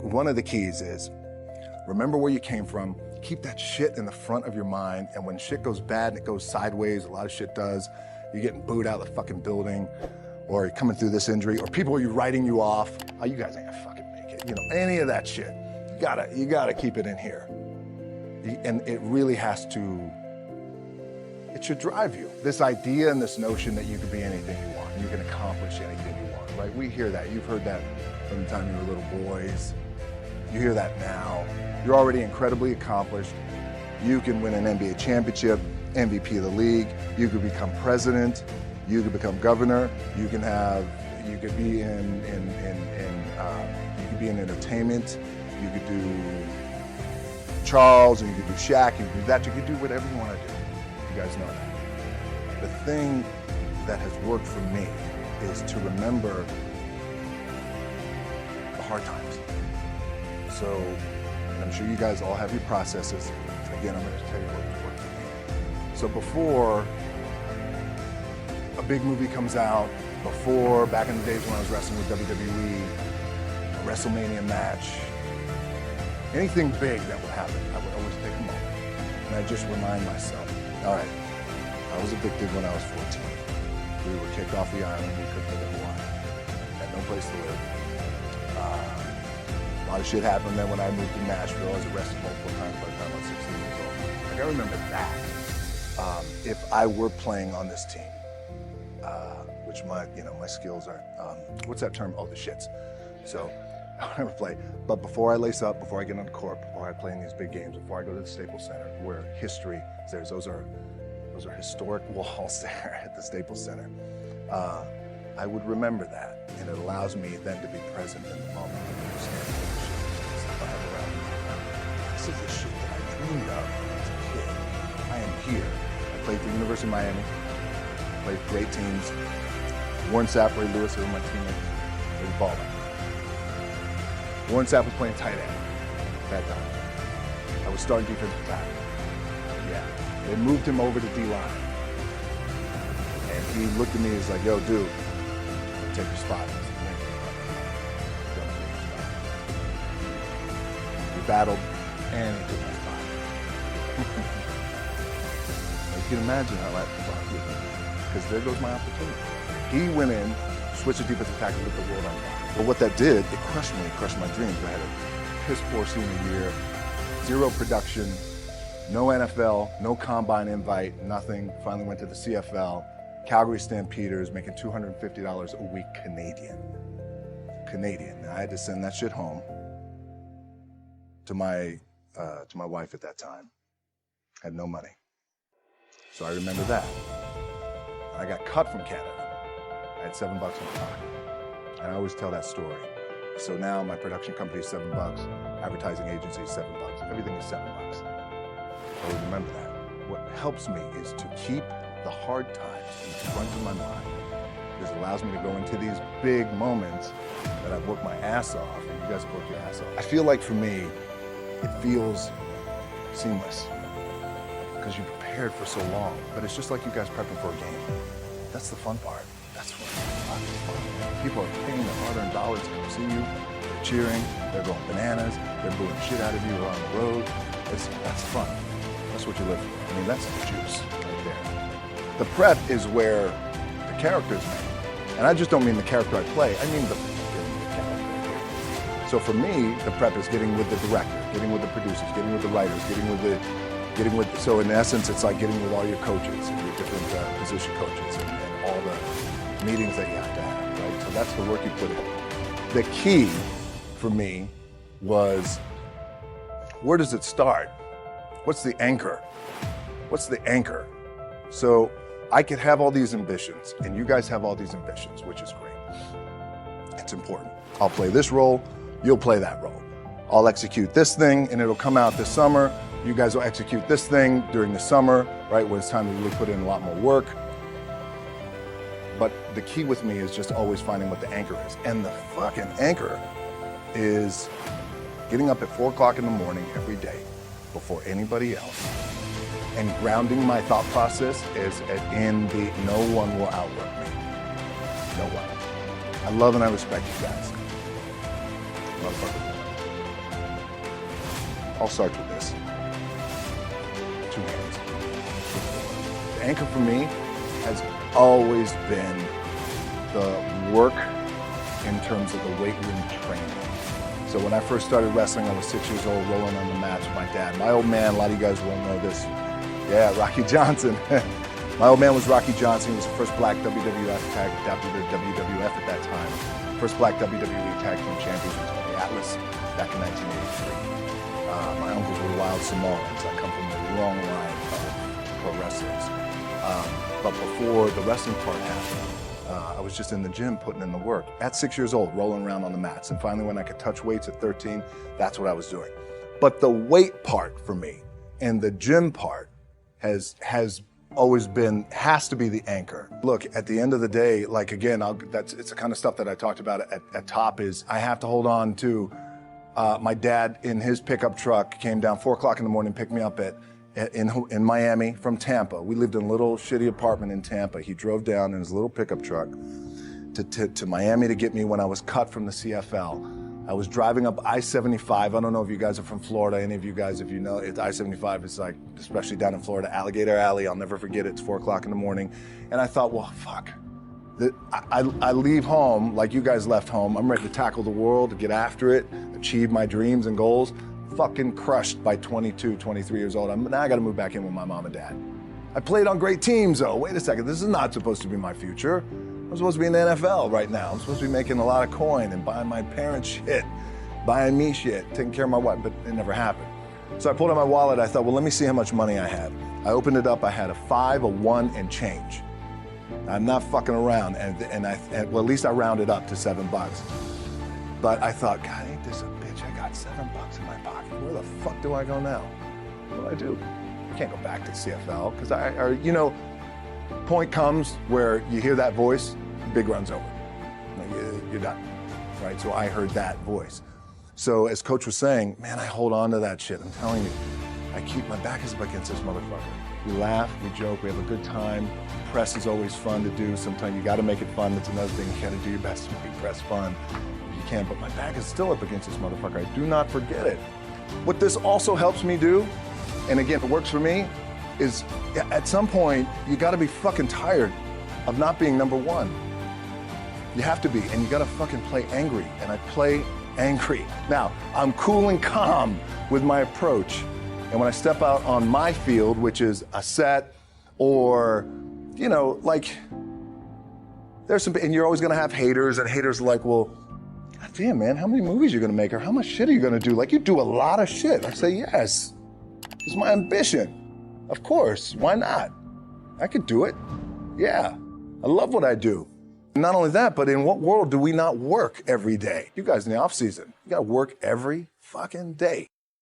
one of the keys is remember where you came from. Keep that shit in the front of your mind. And when shit goes bad and it goes sideways, a lot of shit does, you're getting booed out of the fucking building, or you're coming through this injury, or people are writing you off. Oh, you guys ain't gonna fucking make it. You know, any of that shit. You gotta keep it in here. And it really has to, it should drive you. This idea and this notion that you can be anything you want, you can accomplish anything you want, right? We hear that. You've heard that from the time you were little boys. You hear that now. You're already incredibly accomplished. You can win an NBA championship, MVP of the league. You could become president. You could become governor. You could be in entertainment. You could do Charles, and you could do Shaq, you could do that. You could do whatever you want to do. You guys know that. The thing that has worked for me is to remember the hard times. So, and I'm sure you guys all have your processes. Again, I'm going to tell you what worked for me. So before a big movie comes out, before, back in the days when I was wrestling with WWE, a WrestleMania match, anything big that would happen, I would always take a moment. And I just remind myself, all right, I was evicted when I was 14. We were kicked off the island, we couldn't live in Hawaii. Had no place to live. A lot of shit happened then when I moved to Nashville. I was arrested multiple times by the time I was 16 years old. Like, I remember that. If I were playing on this team, which my skills are, what's that term? Oh, the shits. So I would never play. But before I lace up, before I get on the court, before I play in these big games, before I go to the Staples Center, where history is there, those are historic walls there at the Staples Center. I would remember that, and it allows me then to be present in the moment and understand the shit I have around me. This is the shit that I dreamed of as a kid. I am here. I played for the University of Miami. Played for great teams. Warren Sapp, Ray Lewis, they were my teammates. They were balling. Warren Sapp was playing tight end at that time. I was starting defensive tackle. Yeah. They moved him over to D-line. And he looked at me and was like, yo, dude, take your spot. I said, don't take your spot. We battled, and he took my spot. You can imagine how that was, because there goes my opportunity. He went in, switched to defensive tackle, with the world on fire. But what that did, it crushed me. It crushed my dreams. I had a piss poor senior year, 0 production, no NFL, no combine invite, nothing. Finally went to the CFL, Calgary Stampeders, making $250 a week Canadian. And I had to send that shit home to my wife at that time. Had no money. So I remember that. I got cut from Canada. I had $7 in my pocket. And I always tell that story. So now my production company is $7, advertising agency is $7, everything is $7. I always remember that. What helps me is to keep the hard times in the front of my mind, because it allows me to go into these big moments that I've worked my ass off, and you guys have worked your ass off. I feel like for me, it feels seamless, because you prepared for so long, but it's just like you guys prepping for a game. That's the fun part. That's what it's fun. People are paying their hard-earned dollars to come see you. They're cheering. They're going bananas. They're booing shit out of you around the road. That's fun. That's what you live for. I mean, that's the juice right there. The prep is where the character is made. And I just don't mean the character I play. I mean the character. So for me, the prep is getting with the director, getting with the producers, getting with the writers, so in essence, it's like getting with all your coaches and your different position coaches and all the meetings that you have to have, right? So that's the work you put in. The key for me was, where does it start? What's the anchor? What's the anchor? So I could have all these ambitions, and you guys have all these ambitions, which is great. It's important. I'll play this role, you'll play that role. I'll execute this thing, and it'll come out this summer. You guys will execute this thing during the summer, right, when it's time to really put in a lot more work. But the key with me is just always finding what the anchor is. And the fucking anchor is getting up at 4 o'clock in the morning every day before anybody else and grounding my thought process is in the no one will outwork me. No one. I love and I respect you guys. Motherfucker. All starts with this. 2 hands. The anchor for me has always been the work in terms of the weight room training. So when I first started wrestling, I was 6 years old, rolling on the mats with my dad. My old man, a lot of you guys won't know this. Yeah, Rocky Johnson. My old man was Rocky Johnson. He was the first black WWF WWF at that time. First black WWE Tag Team Champions was the Atlas back in 1983. My uncles were wild Samoans. I come from a long line of pro wrestlers. But before the wrestling part happened, I was just in the gym putting in the work. At 6 years old, rolling around on the mats. And finally, when I could touch weights at 13, that's what I was doing. But the weight part for me and the gym part has always been, has to be the anchor. Look, at the end of the day, like again, it's the kind of stuff that I talked about at top is I have to hold on to my dad in his pickup truck came down 4 o'clock in the morning, picked me up in Miami from Tampa. We lived in a little shitty apartment in Tampa. He drove down in his little pickup truck to Miami to get me when I was cut from the CFL. I was driving up I-75. I don't know if you guys are from Florida. Any of you guys, if you know, I-75 is like, especially down in Florida, Alligator Alley. I'll never forget it. It's 4 o'clock in the morning. And I thought, well, fuck. I leave home like you guys left home. I'm ready to tackle the world, to get after it, achieve my dreams and goals. Fucking crushed by 22, 23 years old. Now I got to move back in with my mom and dad. I played on great teams, though. Wait a second. This is not supposed to be my future. I'm supposed to be in the NFL right now. I'm supposed to be making a lot of coin and buying my parents shit, buying me shit, taking care of my wife, but it never happened. So I pulled out my wallet. I thought, well, let me see how much money I have. I opened it up. I had a 5, a 1, and change. I'm not fucking around. And well, at least I rounded up to $7. But I thought, God, ain't this a bitch? I got $7 in my pocket. Where the fuck do I go now? What do I do? I can't go back to CFL because point comes where you hear that voice, big run's over. You're done, right? So I heard that voice. So as Coach was saying, man, I hold on to that shit. I'm telling you, my back is up against this motherfucker. We laugh, we joke, we have a good time. Press is always fun to do. Sometimes you gotta make it fun. That's another thing. You gotta do your best to make press fun. You can't, but my back is still up against this motherfucker. I do not forget it. What this also helps me do, and again, it works for me, is at some point, you gotta be fucking tired of not being number one. You have to be, and you gotta fucking play angry, and I play angry. Now, I'm cool and calm with my approach, and when I step out on my field, which is a set, or, there's some, and you're always gonna have haters, and haters are like, well, God damn, man, how many movies are you gonna make, or how much shit are you gonna do? Like, you do a lot of shit. I say, yes, it's my ambition. Of course, why not? I could do it. Yeah, I love what I do. Not only that, but in what world do we not work every day? You guys in the off season, you gotta work every fucking day.